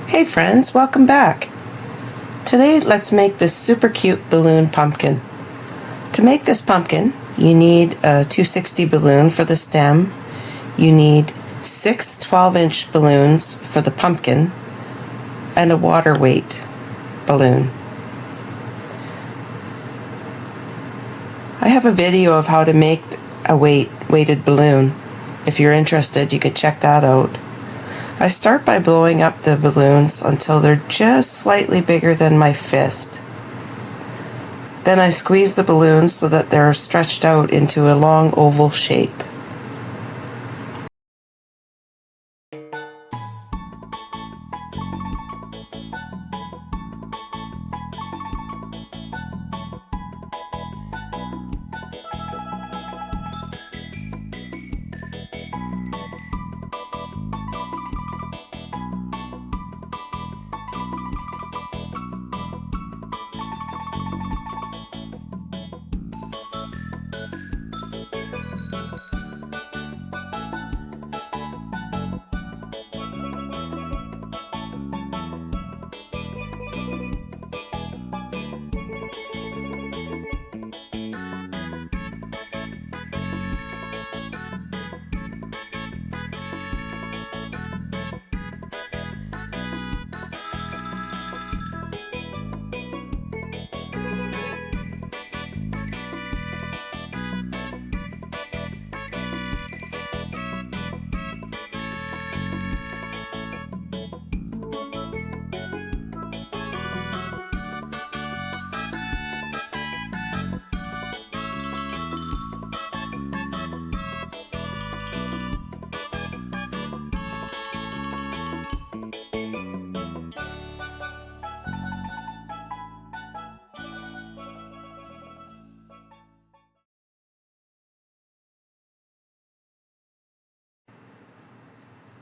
Hey friends, welcome back. Today let's make this super cute balloon pumpkin. To make this pumpkin, you need a 260 balloon for the stem. You need 6 12-inch balloons for the pumpkin and a water weight balloon. I have a video of how to make a weighted balloon. If you're interested, you can check that out. I start by blowing up the balloons until they're just slightly bigger than my fist. Then I squeeze the balloons so that they're stretched out into a long oval shape.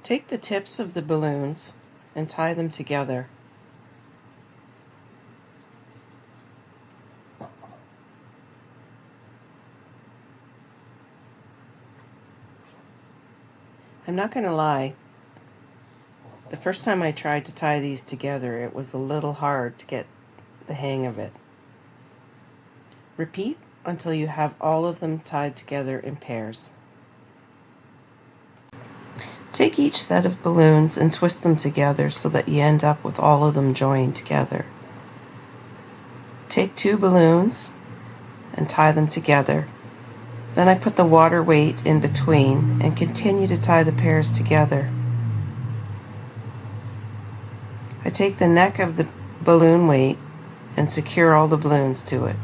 Take the tips of the balloons and tie them together. I'm not going to lie, the first time I tried to tie these together, it was a little hard to get the hang of it. Repeat until you have all of them tied together in pairs. Take each set of balloons and twist them together so that you end up with all of them joined together. Take 2 balloons and tie them together. Then I put the water weight in between and continue to tie the pairs together. I take the neck of the balloon weight and secure all the balloons to it.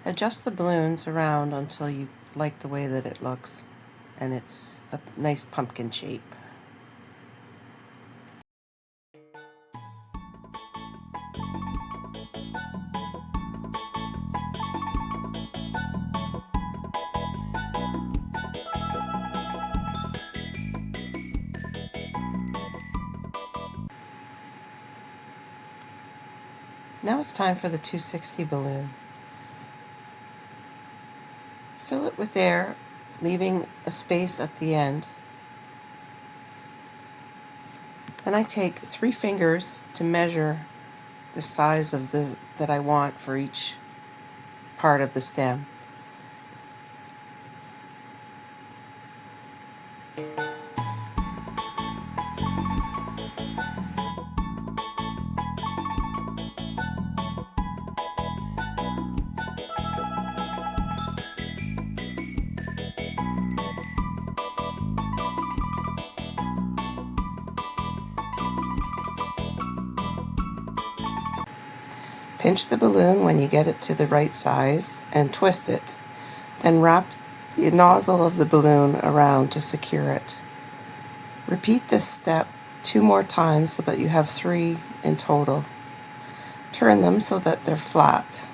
Adjust the balloons around until you like the way that it looks and it's a nice pumpkin shape. Now it's time for the 260 balloon. Fill it with air, leaving a space at the end. Then I take 3 fingers to measure the size of that I want for each part of the stem. Pinch the balloon when you get it to the right size and twist it. Then wrap the nozzle of the balloon around to secure it. Repeat this step 2 more times so that you have 3 in total. Turn them so that they're flat.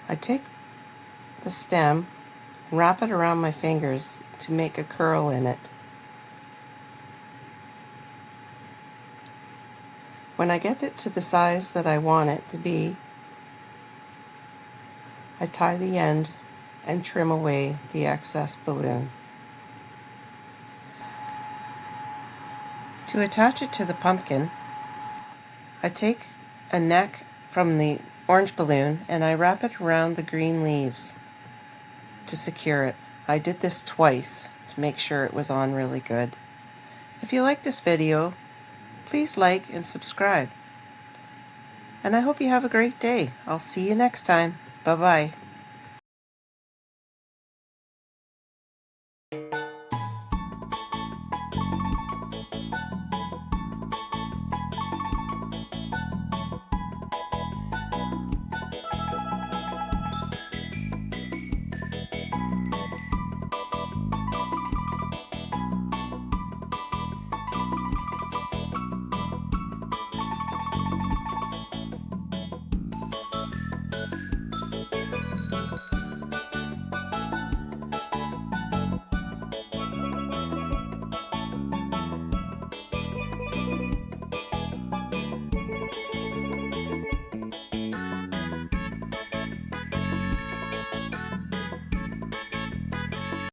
I take the stem and wrap it around my fingers to make a curl in it. When I get it to the size that I want it to be, I tie the end and trim away the excess balloon. To attach it to the pumpkin, I take a neck from the orange balloon and I wrap it around the green leaves to secure it. I did this twice to make sure it was on really good. If you like this video, please like and subscribe. And I hope you have a great day. I'll see you next time. Bye-bye.